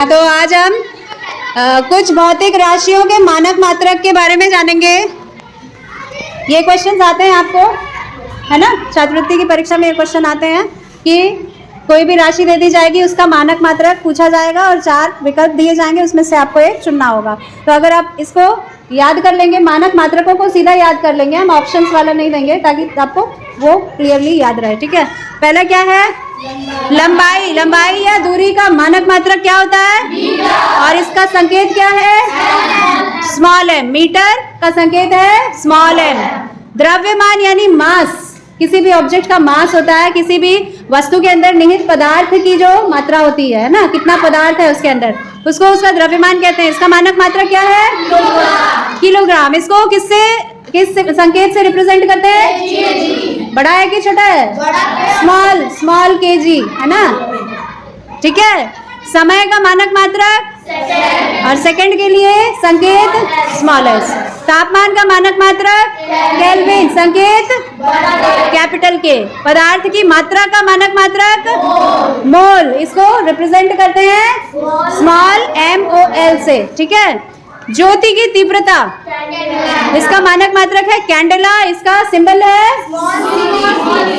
तो आज हम कुछ भौतिक राशियों के मानक मात्रक के बारे में जानेंगे। ये क्वेश्चन आते हैं आपको, है ना, छात्रवृत्ति की परीक्षा में ये क्वेश्चन आते हैं कि कोई भी राशि दे दी जाएगी, उसका मानक मात्रक पूछा जाएगा और 4 विकल्प दिए जाएंगे, उसमें से आपको एक चुनना होगा। तो अगर आप इसको याद कर लेंगे, मानक मात्रकों को सीधा याद कर लेंगे, हम ऑप्शंस वाला नहीं देंगे ताकि आपको वो क्लियरली याद रहे। ठीक है, पहला क्या है? लंबाई। लंबाई या दूरी का मानक मात्रक क्या होता है? मीटर। और इसका संकेत क्या है? Small M. मीटर का संकेत है स्मॉल एम। द्रव्यमान यानी मास, किसी भी ऑब्जेक्ट का मास होता है, किसी भी वस्तु के अंदर निहित पदार्थ की जो मात्रा होती है ना, कितना पदार्थ है उसके अंदर, उसको उसका द्रव्यमान कहते हैं। इसका मानक मात्रक क्या है? किलोग्राम। इसको किस संकेत से रिप्रेजेंट करते हैं? बड़ा है कि छोटा है? स्मॉल। स्मॉल केजी, है ना। ठीक है। समय का मानक मात्रक और सेकंड के लिए संकेत स्मॉल एस। तापमान का मानक मात्रक केल्विन, संकेत कैपिटल के। पदार्थ की मात्रा का मानक मात्रक मोल, इसको रिप्रेजेंट करते हैं स्मॉल MOL से। ठीक है। ज्योति की तीव्रता, इसका मानक मात्रक है कैंडेला, इसका सिंबल है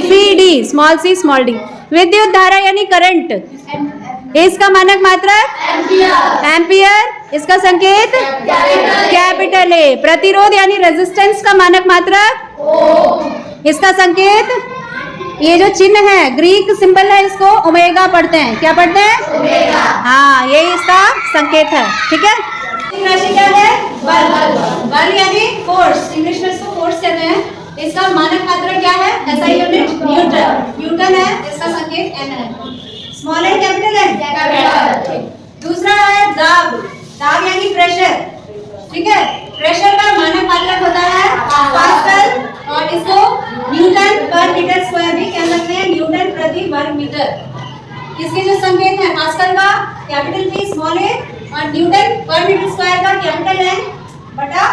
CD, small c small d। विद्युत धारा यानी करंट, इसका मानक मात्रक एम्पियर, इसका संकेत कैपिटल A। प्रतिरोध यानी रेजिस्टेंस का मानक मात्रक, इसका संकेत, ये जो चिन्ह है ग्रीक सिंबल है, इसको ओमेगा पढ़ते हैं। क्या पढ़ते हैं? ओमेगा। हाँ, यही इसका संकेत है। ठीक है। राशि क्या है? बल। बल यानी फोर्स, इंग्लिश में इसको फोर्स कहते हैं। इसका मानक मात्रक क्या है? SI unit Newton. न्यूटन है, इसका संकेत N है। स्मॉल एन कैपिटल है? कैपिटल। दूसरा है दाब। दाब यानी प्रेशर। ठीक है। प्रेशर का मानक मात्रक होता है पास्कल, और इसको न्यूटन पर मीटर स्क्वायर भी कह सकते हैं, न्यूटन प्रति वर्ग मीटर। इसके जो संकेत है, पास्कल का कैपिटल P स्मॉल a, और न्यूटन पर मीटर स्क्वायर का कैपिटल N बटा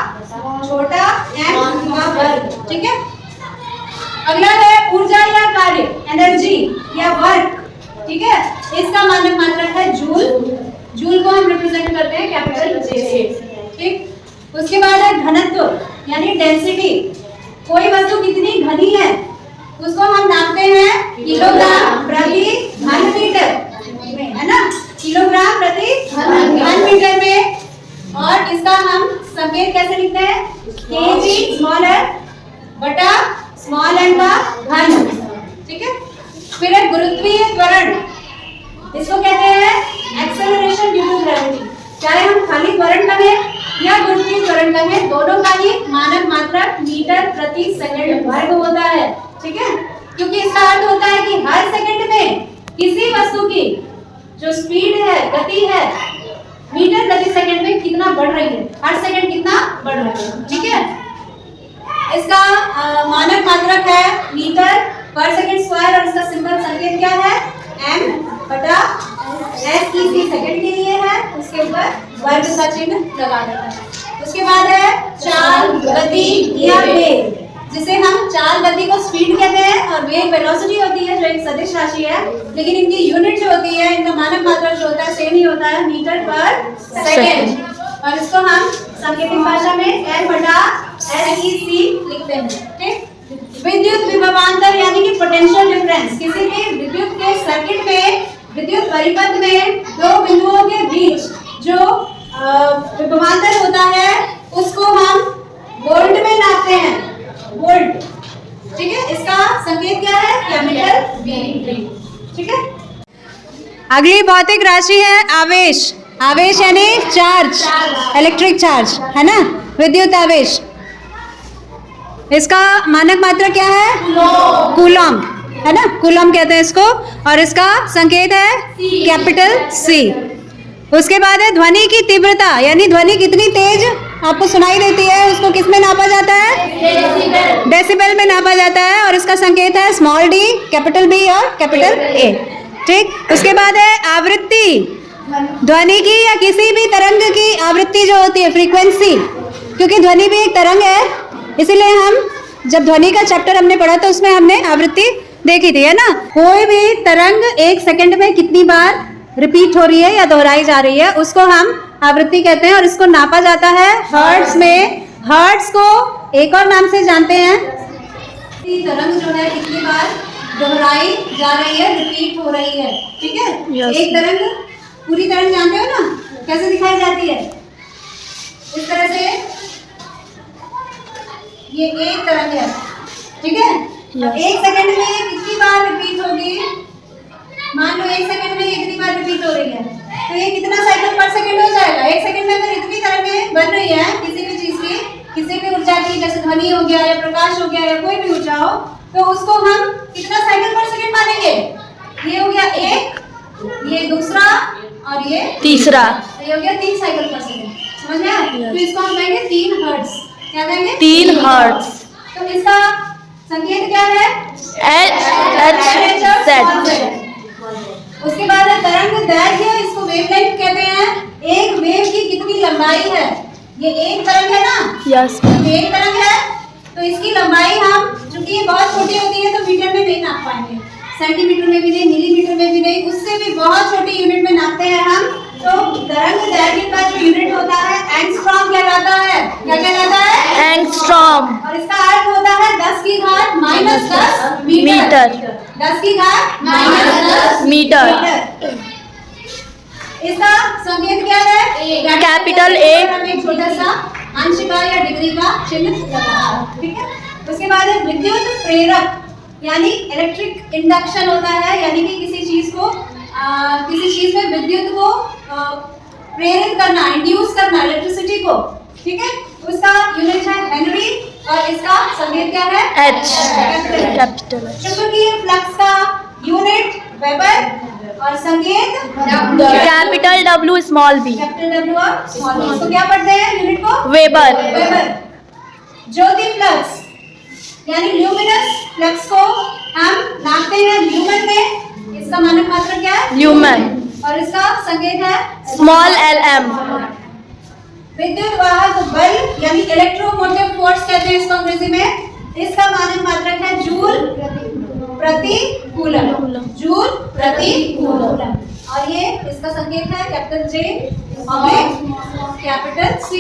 छोटा m का वर्ग। ठीक है। अगला है ऊर्जा या कार्य, एनर्जी या वर्क। ठीक है। इसका मानक मात्रक है जूल। जूल को हम रिप्रेजेंट करते हैं कैपिटल J से। ठीक। उसके बाद है घनत्व यानी डेंसिटी। कोई वस्तु कितनी घनी है उसको हम नापते हैं किलोग्राम प्रति घन मीटर में, है ना, किलोग्राम प्रति घन मीटर में। और इसका हम संकेत कैसे लिखते हैं? kg स्मॉल है बटा स्मॉल n का घन। ठीक है। फिर है गुरुत्वीय त्वरण, इसको कहते हैं एक्सेलरेशन ड्यू टू ग्रेविटी। चाहे हम खाली त्वरण कहें या गुरुत्वीय त्वरण कहें, दोनों का ही मानक मात्रक मीटर प्रति सेकंड वर्ग होता है। ठीक है। क्योंकि इसका अर्थ होता है कि हर सेकंड में किसी वस्तु की जो स्पीड है, गति है, मीटर प्रति सेकंड में कितना बढ़ रही है, हर सेकंड कितना बढ़ रहा है। ठीक है। इसका मानक मात्रक है मीटर पर सेकंड स्क्वायर, और इसका सिंबल संकेत क्या है? m बटा SEC सेकंड के लिए है, उसके ऊपर वर्ग का चिन्ह लगा देता है। उसके बाद है चाल, गति या वेग, जिसे हम चाल गति को स्पीड कहते हैं, और वेग वेलोसिटी होती है जो एक सदिश राशि है, लेकिन इनकी यूनिट जो होती है, इनका मानक मात्रक जो होता है सेम ही होता है, मीटर पर सेकंड। और इसको हम सांकेतिक भाषा में m बटा SEC लिखते हैं। ठीक। विद्युत विभवांतर यानी कि पोटेंशियल डिफरेंस, किसी भी विद्युत के सर्किट में, विद्युत परिपथ में दो बिंदुओं के बीच जो विभवांतर होता है उसको हम वोल्ट में नापते हैं, वोल्ट। ठीक है। इसका संकेत क्या है? Capital V। ठीक है। अगली भौतिक राशि है आवेश। आवेश यानी चार्ज, इलेक्ट्रिक चार्ज, है ना, विद्युत आवेश। इसका मानक मात्रक क्या है? कूलम, है ना, कूलम कहते हैं इसको, और इसका संकेत है कैपिटल C। उसके बाद है ध्वनि की तीव्रता, यानी ध्वनि कितनी तेज आपको सुनाई देती है, उसको किस में नापा जाता है? डेसिबल में नापा जाता है, और इसका संकेत है स्मॉल d, कैपिटल B और कैपिटल A। ठीक। उसके बाद है आवृत्ति। ध्वनि की या किसी भी तरंग की आवृत्ति जो होती है, फ्रीक्वेंसी, क्योंकि ध्वनि भी एक तरंग है, इसीलिए हम जब ध्वनि का चैप्टर हमने पढ़ा तो उसमें हमने आवृत्ति देखी थी, है ना। कोई भी तरंग एक सेकंड में कितनी बार रिपीट हो रही है या दोहराई जा रही है, उसको हम आवृत्ति कहते हैं और इसको नापा जाता है हर्ट्ज में। हर्ट्ज को एक और नाम से जानते हैं, तरंग जो है कितनी बार दोहराई जा रही है, रिपीट हो रही है, ठीक है। एक तरंग, पूरी तरंग जानते हो ना, कैसे दिखाई जाती है? इस तरह से, ये एक तरंग है, ठीक है। एक सेकंड में ये कितनी बार रिपीट होगी? मान लो एक सेकंड में ये कितनी बार रिपीट हो रही है, तो ये कितना साइकिल पर सेकंड हो जाएगा? एक सेकंड में अगर इतनी तरंगें बन रही है किसी भी चीज की, किसी भी ऊर्जा की, जैसे ध्वनि हो गया या प्रकाश हो गया या कोई भी ऊर्जा हो, तो उसको हम कितना साइकिल पर सेकंड मानेंगे? ये हो गया एक, ये दूसरा और ये तीसरा, ये हो गया 3 साइकिल पर सेकंड, समझ में आया? तो इसको हम कहेंगे 3 हर्ट्ज। क्या कहेंगे? 3 हर्ट्ज। तो इसका संकेत क्या है? HZ। उसके बाद है तरंग दैर्घ्य, इसको वेवलेंथ कहते हैं। एक वेव की कितनी लंबाई है? ये एक तरंग है ना, यस, ये एक तरंग है, तो इसकी लंबाई हम, चूंकि ये बहुत छोटी होती है तो मीटर में नहीं नाप पाएंगे, सेंटीमीटर में भी नहीं, मिलीमीटर में भी नहीं, उससे भी बहुत छोटी यूनिट में नापते हैं हम। तो तरंग दैर्घ्य का जो यूनिट होता है एंगस्ट्रॉम कहलाता है। क्या कहलाता है? एंगस्ट्रॉम। और इसका अर्थ होता है 10 की घात -10 मीटर। 10 की घात -10 मीटर। इसका संकेत क्या है? Capital A। एक छोटा सा अंश का या डिग्री का चिन्ह लगा, ठीक है। उसके बाद है विद्युत प्रेरक, यानी इलेक्ट्रिक इंडक्शन होता है, यानी कि किसी चीज में विद्युत को प्रेरित करना, इंड्यूस करना, इलेक्ट्रिसिटी को, ठीक है। उसका यूनिट है हेनरी और इसका संकेत क्या है? H, capital H। चुंबकीय फ्लक्स का यूनिट वेबर और संकेत capital W, small b। Capital W और स्मॉल b। तो क्या पढ़ते हैं यूनिट को? वेबर। वेबर। ज्योति फ्लक्स यानी ल्यूमिनस फ्लक्स को हम नापते हैं ल्यूमन में, इसका मानक मात्रक क्या है? ल्यूमन। और इसका संकेत है स्मॉल lm। विद्युत वाहक बल यानी इलेक्ट्रोमोटिव फोर्स कहते हैं इसको अंग्रेजी में, इसका मानक मात्रक है जूल प्रति कूलम। जूल प्रति कूलम। और ये इसका संकेत है कैपिटल J और कैपिटल C।